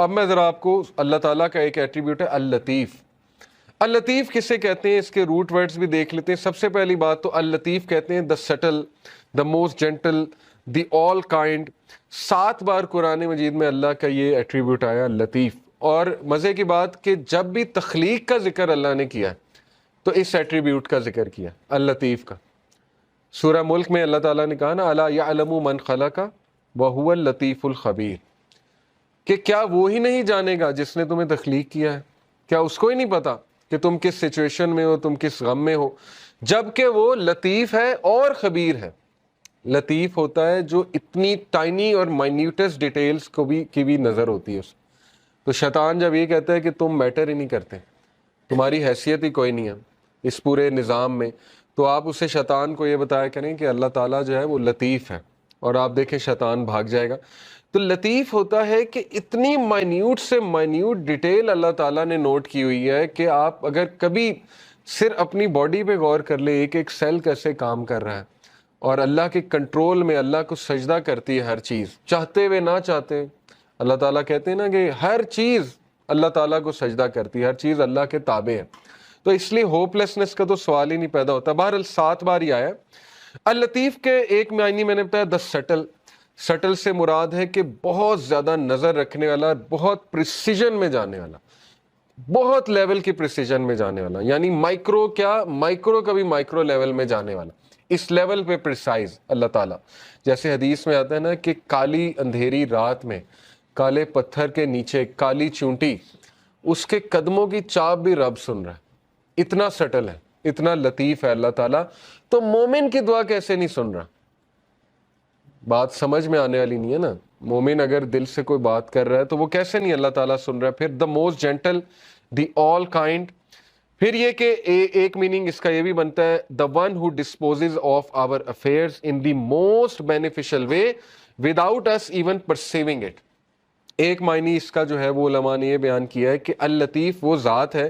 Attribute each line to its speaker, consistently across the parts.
Speaker 1: اب میں ذرا آپ کو اللہ تعالیٰ کا ایک ایٹریبیوٹ ہے اللطیف. اللطیف کسے کہتے ہیں, اس کے روٹ ورڈز بھی دیکھ لیتے ہیں. سب سے پہلی بات تو اللطیف کہتے ہیں the subtle, the most gentle, the all kind. 7 بار قرآن مجید میں اللہ کا یہ ایٹریبیوٹ آیا لطیف. اور مزے کی بات کہ جب بھی تخلیق کا ذکر اللہ نے کیا تو اس ایٹریبیوٹ کا ذکر کیا, اللطیف کا. سورہ ملک میں اللہ تعالیٰ نے کہا نا الا یعلم من خلق وہو اللطیف الخبیر, کہ کیا وہی نہیں جانے گا جس نے تمہیں تخلیق کیا ہے؟ کیا اس کو ہی نہیں پتا کہ تم کس سچویشن میں ہو, تم کس غم میں ہو؟ جبکہ وہ لطیف ہے اور خبیر ہے. لطیف ہوتا ہے جو اتنی ٹائنی اور مائنیوٹس ڈیٹیلز کو بھی کی بھی نظر ہوتی ہے اس. تو شیطان جب یہ کہتا ہے کہ تم میٹر ہی نہیں کرتے, تمہاری حیثیت ہی کوئی نہیں ہے اس پورے نظام میں, تو آپ اسے شیطان کو یہ بتایا کریں کہ اللہ تعالیٰ جو ہے وہ لطیف ہے, اور آپ دیکھیں شیطان بھاگ جائے گا. تو لطیف ہوتا ہے کہ اتنی مائنیوٹ سے مائنیوٹ ڈیٹیل اللہ تعالیٰ نے نوٹ کی ہوئی ہے کہ آپ اگر کبھی صرف اپنی باڈی پہ غور کر لیں, ایک ایک سیل کیسے کام کر رہا ہے, اور اللہ کے کنٹرول میں اللہ کو سجدہ کرتی ہے ہر چیز, چاہتے ہوئے نہ چاہتے. اللہ تعالیٰ کہتے ہیں نا کہ ہر چیز اللہ تعالیٰ کو سجدہ کرتی ہے, ہر چیز اللہ کے تابع ہے. تو اس لیے ہوپ لیسنس کا تو سوال ہی نہیں پیدا ہوتا. بہرحال 7 بار ہی آیا. اللطیف کے ایک معنی میں نے بتایا دا سٹل. سٹل سے مراد ہے کہ بہت زیادہ نظر رکھنے والا, بہت پریسیجن میں جانے والا, بہت لیول کی پریسیجن میں جانے والا, یعنی مائکرو کیا مائکرو کا بھی مائکرو لیول میں جانے والا, اس لیول پہ پریسائز اللہ تعالیٰ. جیسے حدیث میں آتا ہے نا کہ کالی اندھیری رات میں کالے پتھر کے نیچے کالی چونٹی, اس کے قدموں کی چاپ بھی رب سن رہا ہے. اتنا سٹل ہے, اتنا لطیف ہے اللہ تعالیٰ. تو مومن کی دعا کیسے نہیں سن رہا؟ بات سمجھ میں آنے والی نہیں ہے نا. مومن اگر دل سے کوئی بات کر رہا ہے تو وہ کیسے نہیں اللہ تعالیٰ سن رہا ہے؟ پھر the most gentle, the all kind. پھر یہ کہ ایک میننگ اس کا یہ بھی بنتا ہے the one who disposes of our affairs in the most beneficial way without us even perceiving it. ایک معنی اس کا جو ہے وہ علماء نے یہ بیان کیا ہے کہ اللطیف وہ ذات ہے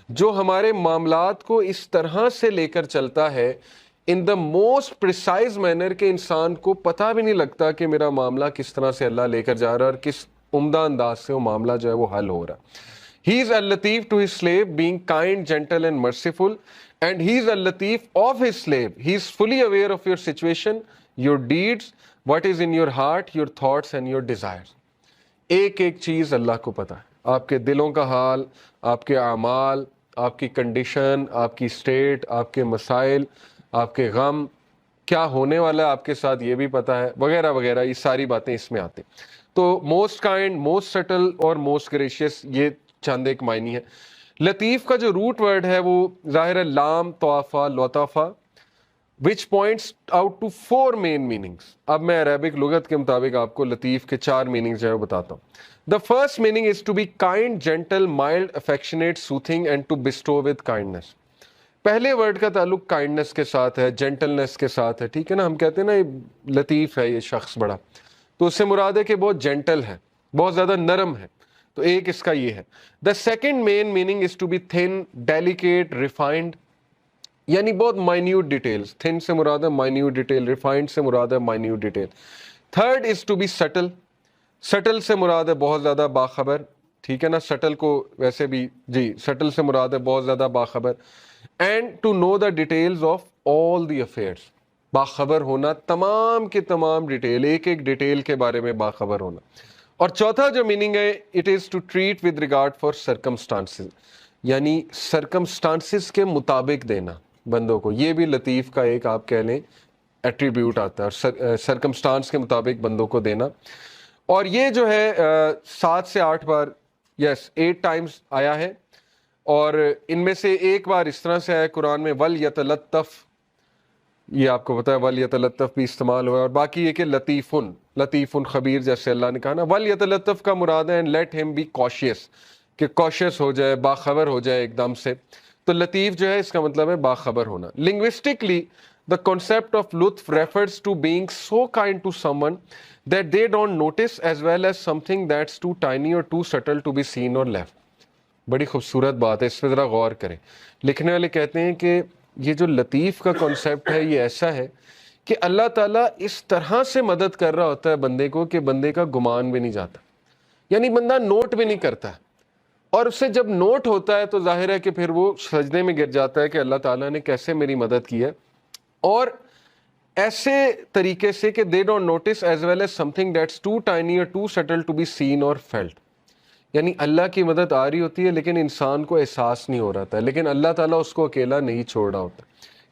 Speaker 1: جو ہمارے معاملات کو اس طرح سے لے کر چلتا ہے ان دا موسٹ پریسائز مینر کہ انسان کو پتہ بھی نہیں لگتا کہ میرا معاملہ کس طرح سے اللہ لے کر جا رہا ہے اور کس عمدہ انداز سے وہ معاملہ جو ہے وہ حل ہو رہا ہے. He is al-Latif to his slave, being kind, gentle and merciful, and he is al-Latif of his slave. He is fully aware of your situation, your deeds, what is in your heart, your thoughts and your desires. ایک ایک چیز اللہ کو پتہ ہے, آپ کے دلوں کا حال, آپ کے اعمال, آپ کی کنڈیشن, آپ کی سٹیٹ, آپ کے مسائل, آپ کے غم, کیا ہونے والا ہے آپ کے ساتھ یہ بھی پتہ ہے, وغیرہ وغیرہ. یہ ساری باتیں اس میں آتے. تو موسٹ کائنڈ, موسٹ سٹل اور موسٹ گریشیس, یہ چند ایک معنی ہے. لطیف کا جو روٹ ورڈ ہے وہ ظاہر ہے لام طوافہ لطافہ, which points out to 4 main meanings. اب میں عربک لغت کے مطابق آپ کو لطیف کے 4 meanings جو ہے وہ بتاتا ہوں. The first meaning is to be kind, gentle, mild, affectionate, soothing and to bestow with kindness. پہلے ورڈ کا تعلق کائنڈنس کے ساتھ ہے, جینٹلنس کے ساتھ ہے, ٹھیک ہے نا. ہم کہتے ہیں نا یہ لطیف ہے یہ شخص بڑا, تو اس سے مراد ہے کہ بہت جینٹل ہے, بہت زیادہ نرم ہے. تو ایک اس کا یہ ہے. The second main meaning is to be thin, delicate, refined, یعنی بہت مائنیوٹ ڈیٹیلز. تھن سے مراد ہے مائنیوٹ ڈیٹیل, ریفائنڈ سے مراد ہے minute detail. Third is to be subtle. Subtle سے مراد ہے بہت زیادہ باخبر, ٹھیک ہے نا. سٹل کو ویسے بھی جی سٹل سے مراد ہے بہت زیادہ باخبر. And to know the details of all the affairs, باخبر ہونا تمام کے تمام ڈیٹیل, ایک ایک ڈیٹیل کے بارے میں باخبر ہونا. اور چوتھا جو میننگ ہے it is to treat with regard for circumstances, یعنی سرکمسٹانسز کے مطابق دینا بندوں کو. یہ بھی لطیف کا ایک آپ کہہ لیں ایٹریبیوٹ آتا ہے, اور سرکمسٹانس کے مطابق بندوں کو دینا. اور یہ جو ہے 7 سے 8 بار, یس 8 ٹائمز آیا ہے. اور ان میں سے ایک بار اس طرح سے آیا قرآن میں وَلْيَتَلَطَّفْ, یہ آپ کو پتا ہے وَلْيَتَلَطَّفْ بھی استعمال ہوا ہے. اور باقی یہ کہ لطیفن, لطیفن خبیر, جیسے اللہ نے کہا نا وَلْيَتَلَطَّفْ کا مراد ہے let him be cautious, کہ cautious ہو جائے, باخبر ہو جائے ایک دم سے. تو لطیف جو ہے اس کا مطلب ہے باخبر ہونا. Linguistically the concept of لطف refers to being so kind to someone that they don't notice as well as something that's too tiny or too subtle to be seen or left. بڑی خوبصورت بات ہے, اس پہ ذرا غور کریں. لکھنے والے کہتے ہیں کہ یہ جو لطیف کا کانسیپٹ ہے یہ ایسا ہے کہ اللہ تعالیٰ اس طرح سے مدد کر رہا ہوتا ہے بندے کو کہ بندے کا گمان بھی نہیں جاتا. یعنی بندہ نوٹ بھی نہیں کرتا ہے، اور اس سے جب نوٹ ہوتا ہے تو ظاہر ہے کہ پھر وہ سجدے میں گر جاتا ہے کہ اللہ تعالیٰ نے کیسے میری مدد کی ہے، اور ایسے طریقے سے کہ they don't notice as well as something that's too tiny or too subtle to be seen or felt. یعنی اللہ کی مدد آ رہی ہوتی ہے لیکن انسان کو احساس نہیں ہو رہا تھا، لیکن اللہ تعالیٰ اس کو اکیلا نہیں چھوڑ رہا ہوتا.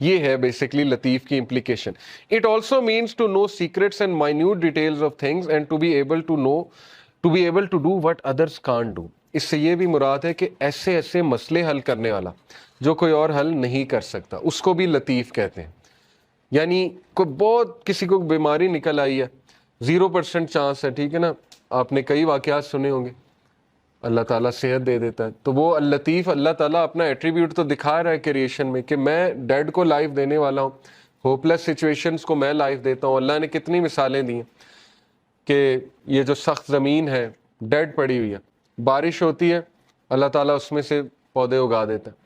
Speaker 1: یہ ہے بیسکلی لطیف کی implication. It also means to know secrets and minute details of things and to be able to do what others can't do. اس سے یہ بھی مراد ہے کہ ایسے ایسے مسئلے حل کرنے والا جو کوئی اور حل نہیں کر سکتا، اس کو بھی لطیف کہتے ہیں. یعنی کوئی بہت کسی کو بیماری نکل آئی ہے، 0% چانس ہے، ٹھیک ہے نا، آپ نے کئی واقعات سنے ہوں گے، اللہ تعالیٰ صحت دے دیتا ہے. تو وہ اللطیف، اللہ تعالیٰ اپنا ایٹریبیوٹ تو دکھا رہا ہے کریشن میں کہ میں ڈیڈ کو لائف دینے والا ہوں، ہوپ لیس سچویشنز کو میں لائف دیتا ہوں. اللہ نے کتنی مثالیں دی ہیں کہ یہ جو سخت زمین ہے ڈیڈ پڑی ہوئی ہے، بارش ہوتی ہے اللہ تعالیٰ اس میں سے پودے اگا دیتا ہے.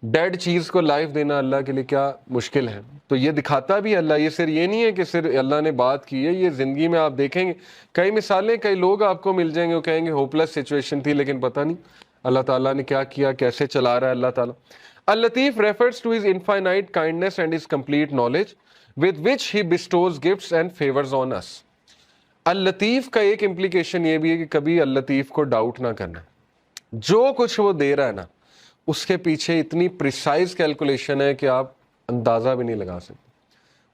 Speaker 1: ڈیڈ چیز کو لائف دینا اللہ کے لیے کیا مشکل ہے. تو یہ دکھاتا بھی اللہ، یہ صرف یہ نہیں ہے کہ صرف اللہ نے بات کی ہے، یہ زندگی میں آپ دیکھیں گے کئی مثالیں، کئی لوگ آپ کو مل جائیں گے وہ کہیں گے ہوپ لیس سچویشن تھی لیکن پتہ نہیں اللہ تعالیٰ نے کیا کیا، کیسے چلا رہا ہے اللہ تعالیٰ. اللطیف refers to his infinite kindness and his complete knowledge with which he bestows gifts and favors on us. اللطیف کا ایک امپلیکیشن یہ بھی ہے کہ کبھی اللطیف کو ڈاؤٹ نہ کرنا، جو کچھ وہ دے رہا ہے نا اس کے پیچھے اتنی پریسائز کیلکولیشن ہے کہ آپ اندازہ بھی نہیں لگا سکتے.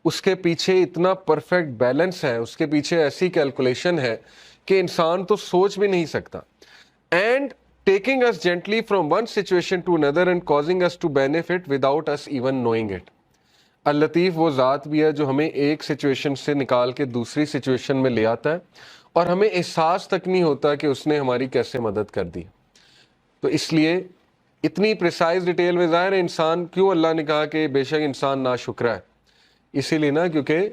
Speaker 1: اس کے پیچھے اتنا پرفیکٹ بیلنس ہے، اس کے پیچھے ایسی کیلکولیشن ہے کہ انسان تو سوچ بھی نہیں سکتا. And taking us gently from one situation to another and causing us to benefit without us even knowing it. اللطیف وہ ذات بھی ہے جو ہمیں ایک سچویشن سے نکال کے دوسری سچویشن میں لے آتا ہے اور ہمیں احساس تک نہیں ہوتا کہ اس نے ہماری کیسے مدد کر دی. تو اس لیے اتنی پریسائز ڈیٹیل میں ظاہر ہے انسان، کیوں اللہ نے کہا کہ بے شک انسان ناشکرا ہے، اسی لیے نا کیونکہ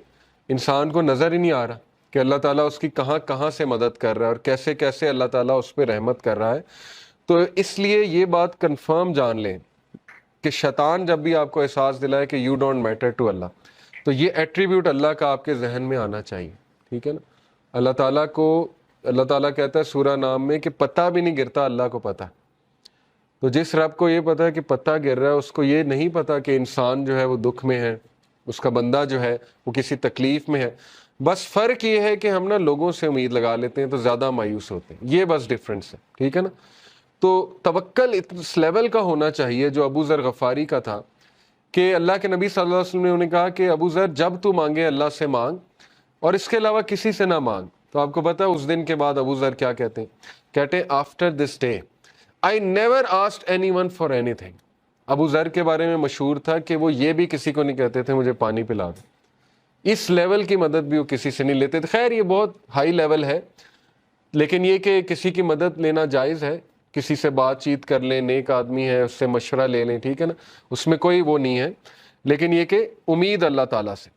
Speaker 1: انسان کو نظر ہی نہیں آ رہا کہ اللہ تعالیٰ اس کی کہاں کہاں سے مدد کر رہا ہے اور کیسے کیسے اللہ تعالیٰ اس پہ رحمت کر رہا ہے. تو اس لیے یہ بات کنفرم جان لیں کہ شیطان جب بھی آپ کو احساس دلائے کہ یو ڈونٹ میٹر ٹو اللہ، تو یہ ایٹریبیوٹ اللہ کا آپ کے ذہن میں آنا چاہیے. ٹھیک ہے نا، اللہ تعالیٰ کو، اللہ تعالیٰ کہتا ہے سورہ نام میں کہ پتہ بھی نہیں گرتا اللہ کو پتہ. تو جس رب کو یہ پتا ہے کہ پتہ گر رہا ہے، اس کو یہ نہیں پتا کہ انسان جو ہے وہ دکھ میں ہے، اس کا بندہ جو ہے وہ کسی تکلیف میں ہے. بس فرق یہ ہے کہ ہم نا لوگوں سے امید لگا لیتے ہیں تو زیادہ مایوس ہوتے ہیں، یہ بس ڈفرینس ہے. ٹھیک ہے نا. تو توکل اس لیول کا ہونا چاہیے جو ابو ذر غفاری کا تھا کہ اللہ کے نبی صلی اللہ علیہ وسلم نے انہیں کہا کہ ابو ذر جب تو مانگے اللہ سے مانگ اور اس کے علاوہ کسی سے نہ مانگ. تو آپ کو پتا ہے اس دن کے بعد ابو ذر کیا کہتے ہیں؟ کہتے ہیں after this day I never asked anyone for anything. ابو ذر کے بارے میں مشہور تھا کہ وہ یہ بھی کسی کو نہیں کہتے تھے مجھے پانی پلا دو. اس لیول کی مدد بھی وہ کسی سے نہیں لیتے تھے. خیر یہ بہت ہائی لیول ہے، لیکن یہ کہ کسی کی مدد لینا جائز ہے، کسی سے بات چیت کر لیں، نیک آدمی ہے اس سے مشورہ لے لیں، ٹھیک ہے نا، اس میں کوئی وہ نہیں ہے. لیکن یہ کہ امید اللہ تعالیٰ سے